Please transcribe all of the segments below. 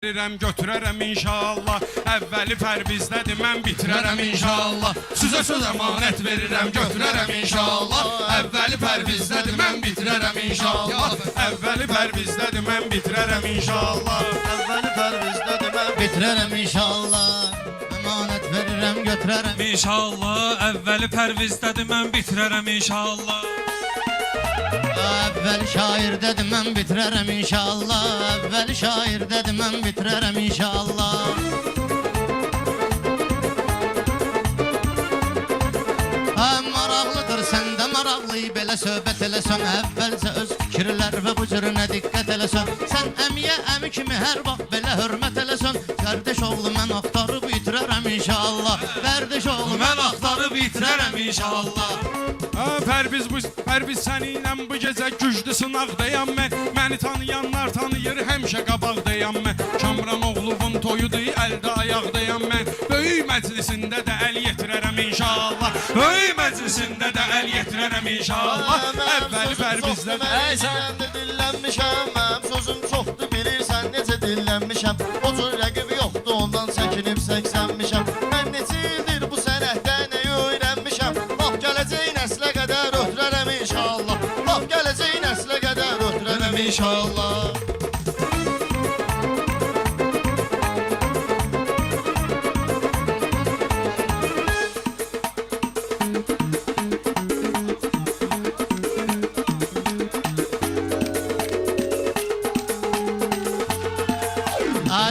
Götürərəm inşallah. Əvvəli pərvizdədir, mən bitirərəm inşallah. Sizə söz əmanət verirəm, götürərəm inşallah. Əvvəli pərvizdədir, mən bitirərəm inşallah. Əvvəli pərvizdədir, mən bitirərəm inşallah. Əvvəli pərvizdədir, mən bitirərəm inşallah. Əmanət verirəm, götürərəm inşallah. Əvvəli pərvizdədir, mən bitirərəm inşallah. Əvvəl şairdədir, mən bitirərəm inşallah. Əvvəl şairdədir, mən bitirərəm inşallah. Maraqlıdır, səndə maraqlı belə söhbət eləsən. Əvvəlcə öz fikirlər və bu cürünə diqqət eləsən. Sən əmiyə əmi kimi hər vaxt belə hörmət eləsən. Qardaş oğlu mən axtarıb itirərəm inşallah. Qardaş oğlu mən axtarıb itirərəm inşallah. Pərviz səninlə bu gecə güclü sınaqdayam mən. Məni tanıyanlar tanıyır, həmişə qabaqdayam mən. Kamran oğluvun toyudur, əldə ayaqdayam mən. Böyük məclisində də əl yetirərəm inşallah. Böyük məclisində də əl yetirərəm inşallah. Əvvəli pərvizdədir. Sən də dillənmişəm, mənim sözüm çoxdur, bilirsən necə dillənmişəm. O cür rəqib yoxdur, ondan çəkinib səksənmişəm. Mən neçə ildir bu sənətdə nəyi öyrənmişəm. Laf gələcək nəslə qədər ötürərəm inşallah. Laf gələcək nəslə qədər ötürərəm inşallah.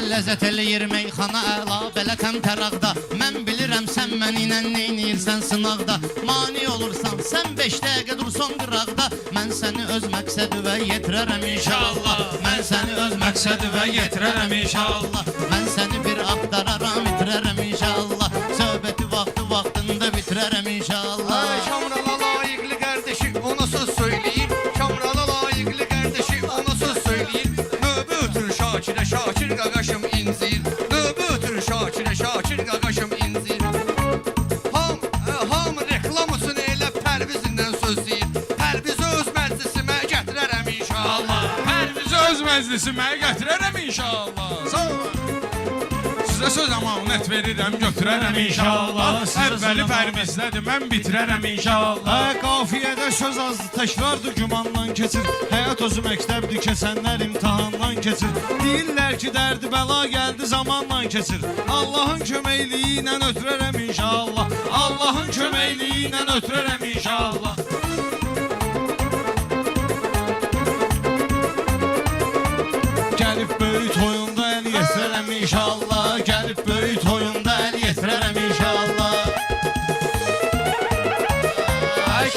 Ləzzət eləyir meyxana əla belə təmtəraqda. Mən bilirəm sən mənimlə neynirsən sınaqda. Mani olursan sən 5 dəqiqə dursan qıraqda. Mən səni öz məqsədi və yetirərəm inşallah. Mən səni öz məqsədi və yetirərəm inşallah. Mən səni bir axtararam, itirərəm inşallah. Söhbəti vaxtında bitirərəm inşallah. Kamrana layiqli qardeşi ona söz söyləyir. Kamrana layiqli qardeşi ona söz söyləyir. Növbə ötür Şakirə, Şakir qaqaşım incir. Növbə ötür Şakirə, Şakir qaqaşım incir. Ham reklam üçün elə Pərvizindən söz deyir. Pərvizi öz məclisimə gətirərəm inşallah. Pərvizi öz məclisimə gətirərəm inşallah. Sağ olun. Sizə söz əmanət verirəm, götürərəm inşallah. Əvvəli pərvizdədir, mən bitirərəm inşallah. Qafiyədə söz azdır, təkrardır, gümandan keçir. Həyat özü məktəbdir, keçənlər imtihandan keçir. Deyirlər ki, dərdi bəla gəldi, zamanla keçir. Allahın köməkliyi ilə ötürərəm inşallah. Allahın köməkliyi ilə ötürərəm inşallah. Gəlib böyük toyunda əl yetirərəm inşallah. Gəlib böyük toyunda əl yetirərəm inşallah.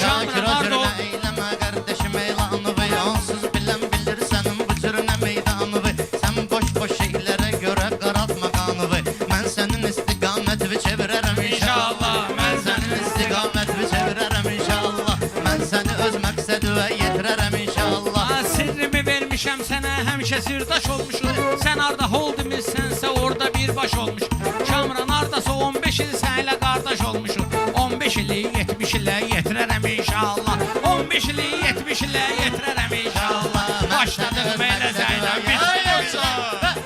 Şakir o cürünə eyləmə qardeşim eylanıvı. Onsuz bilən bilir sənin bu cürünə meydanıvı. Sən boş şeylərə görə qaratma qanıvı. Mən sənin istiqamətini çevirərəm inşallah. Mən sənin istiqamətini çevirərəm inşallah. Mən səni öz məqsədivə yetirərəm inşallah. Sirrimi vermişəm sənə, həmişə sirdaş olmuşuz. Sən harda holdimiz, sənsə orada birbaş olmuş. Kamran hardasa 15 il sənlə qardaş olmuşuz. 15 ili 70 ilə yetirərəm inşallah. 15 ili 70 ilə yetirərəm inşallah. Başladık belə Zeynəb, bitirəm inşallah.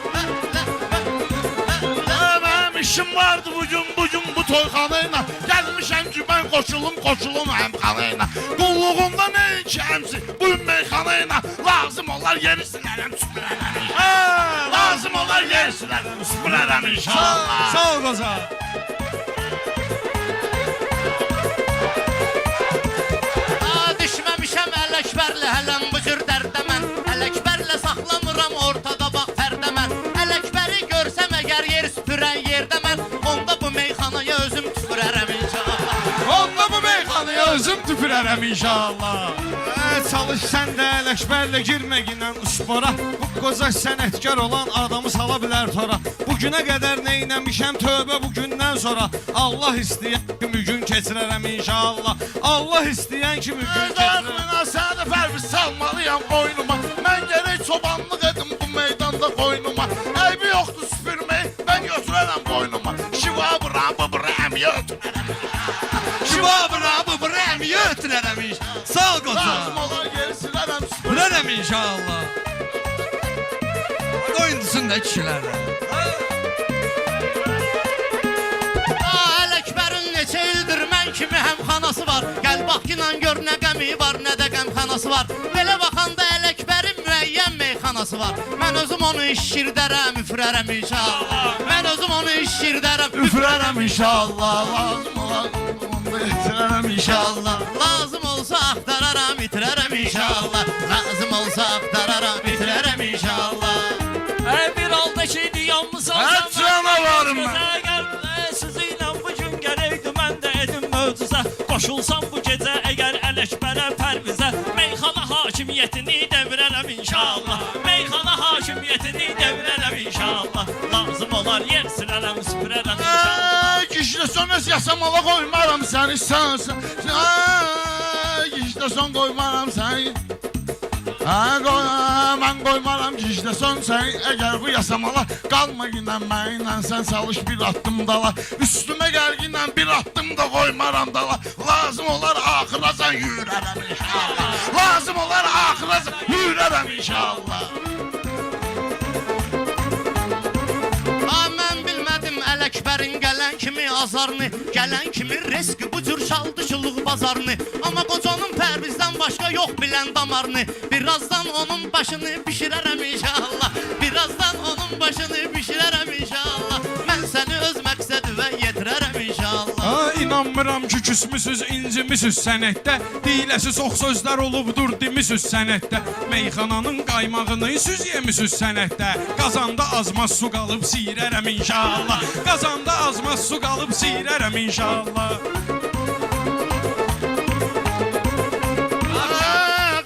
Mənim işim vardı bugün bu toyxanayla. Gəlmişəm ki, mən qoşulum həmxanayla. Qulluğumda nəinki həmsi bu meyxanayla. Lazım olar yeri silərəm, süpürərəm. Lazım olar yeri silərəm, süpürərəm inşallah. Sağ ol qoca. Düşməmişəm Ələkbərlə hələm bu cür dərdə mən. Ələkbərlə saxlamıram ortada bax pərdə mən. Ələkbəri görsəm əgər yer süpürən yerdə mən. Onda bu meyxanaya özüm tüpürərəm inşallah. Onda bu meyxanaya özüm tüpürərəm inşallah. Çalış sən də Ələkbərlə girməginlə uspora. Bu qoca sənətkar olan adamı sala bilər tora. Bugünə qədər neynəmişəm tövbə bugündən sonra. Allah istəyən kimi gün keçirərəm inşallah. Allah istəyən kimi gün keçirərəm. Səni Pərviz salmalıyam boynuma. Mən gərək çobanlıq edim bu meydanda qoynuma. Eybi yoxdur süpürməyi, mən götürərəm boynuma. Şivabıram, bıbrəm, götürərəm. Şivabıram, bıbrəm, götürərəm inşallah. Sağ ol qoca. Lazım olar geri silərəm, süpürərəm. Süpürərəm inşallah. Qoyun görsün də kişilərə. Ələkbərin neçə ildir mən kimi həmxanası var. Gəl bax ki, nan gör nə qəmi var, nə də qəmxanası var. Belə baxanda Ələkbərin müəyyən meyxanası var. Mən özüm onu işirdərəm, üfürərəm inşallah. Mən özüm onu işirdərəm, Üfürərəm inşallah. Lazım olan onda yetirərəm inşallah. Lazım olsa axtararam, itirərəm inşallah. Lazım olsa axtararam, itirərəm inşallah. Bir halda ki diyanmısan Hə, canavarım mən. Sizinlə bu gün gələydi mən də edim möcüzə. Qoşulsam bu gecə əgər Ələkbərə Pərvizə, meyxana hakimiyyətini devirərəm inşallah. Meyxana hakimiyyətini devirərəm inşallah. Lazım olar yer silərəm, süpürərəm inşallah. Kişide son yasamala koymaram seni sen. Kişide son koymaram seni. Ben koymaram kişide son seni. Eğer bu yasamalar kalma yine benimle sen çalış bir attım dala. Üstüme gel yine bir attım da koymaram dala. Lazım olar ahıra sen yürürəm inşallah. Lazım olar ahıra sen yürürəm inşallah. Mən bilmədim Ələkbərin gələn kimi azarını, gələn kimi risk bu cür çaldıçılıq bazarını. Amma qocanın Pərvizdən başqa yox bilən damarını. Birazdan onun başını bişirərəm inşallah. Birazdan onun başını bişirərəm inşallah. Mən səni öz məqsədivə yetirərəm inşallah. İnanmıram ki küsmüsüz, incimisiz sənətdə. Deyiləsi çox sözlər olubdur demisiz sənətdə. Meyxananın qaymağını süz yemisiz sənətdə. Qazanda azmaz su qalıb siyirərəm inşallah. Qazanda azmaz su qalıb siyirərəm inşallah.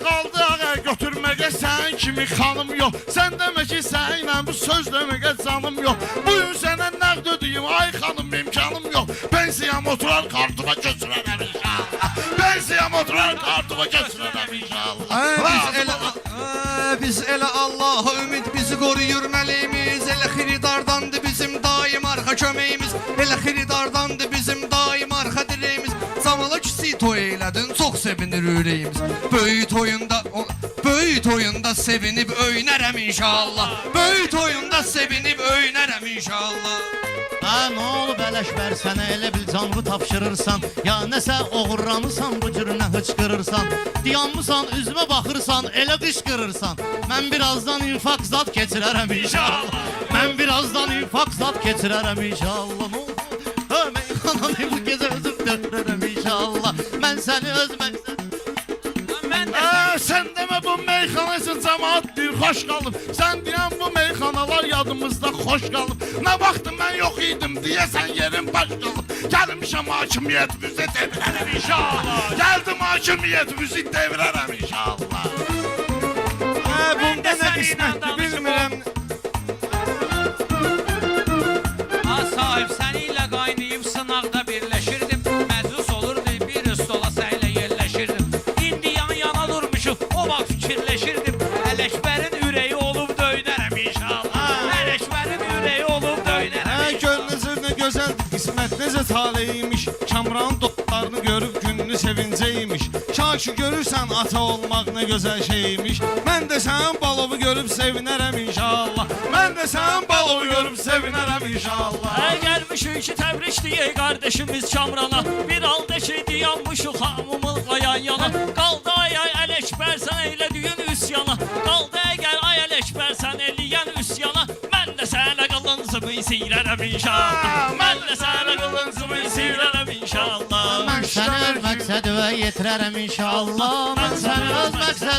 Qaldı ağa götürməyə sən kimi xanım yox. Sən demə ki sənlə bu söz deməyə canım yox. Bugün sənə nəqd ödəyim ay xanım imkanım yox. Pensiyam oturar kartıma götürərəm inşallah. Pensiyam oturar kartıma götürərəm inşallah. Biz elə Allah'a ümid bizi qoruyur məliyimiz. Elə xiridardandı bizim daim arxa köməyimiz. Elə xiridardandı bizim daim arxa dirəyimiz. Zamala kiçik toy elədin, çox sevinir ürəyimiz. Böyük oyunda sevinib öynərəm inşallah. Böyük oyunda sevinib öynərəm inşallah. Nə olub Ələkbər sənə elə bil canlı tapşırırsan. Ya nəsə oğurlamısan bu cür nə hıçqırırsan. Diyanmısan üzümə baxırsan elə qışqırırsan. Mən birazdan infak zat keçirərəm inşallah. Mən birazdan infak zat keçirərəm inşallah. Meyxananı bu gecə özüm döndürərəm inşallah. Mən səni öz məqsədim. Sen deme bu meyxanası cemaat bir hoş kalıb. Sen diyen bu meyxanalar yadımızda hoş kalıb. Ne baktım ben yok idim diye sen yerin baş kalıb. Gelmişim hakimiyetimizi devirərəm inşallah. Geldim hakimiyetimizi devirərəm inşallah. Bunda nə qismətdir bilmirəm. Sahib səni ilə qaynayıb sınaqda birləşirdim. Məclis olurdu bir stola səylə yerləşirdim. İndi yan-yana durmuşuq, o vaxt fikirləşirdim. Ələkbərin ürəyi olub döynərəm inşallah. Ələkbərin ürəyi olub döynərəm inşallah. Gör necə nə gözəl qismət necə taleymiş. Kamranın dostlarını görüb gününü sevincəymiş. Şaki görürsən ata olmaq nə gözəl şeymiş. Mən də sənin balovu görüb sevinərəm inşallah. Mən də sənin balovu görüb sevinərəm inşallah. Gəlmişik ki təbrik deyək qardeşimiz Kamrana. Bir halda ki diyanmışıq hamımızla yan yana. Qaldı ay Ələkbər sən eylədiyin üsyana. Qaldı əgər ay Ələkbər sən eləyən üsyana. Mən də sənə qılıncımı siyirərəm inşallah. Mən də sənə qılıncımı siyirərəm inşallah. Mən səni öz məqsədivə yetirərəm inşallah. Mən səni öz məqsədivə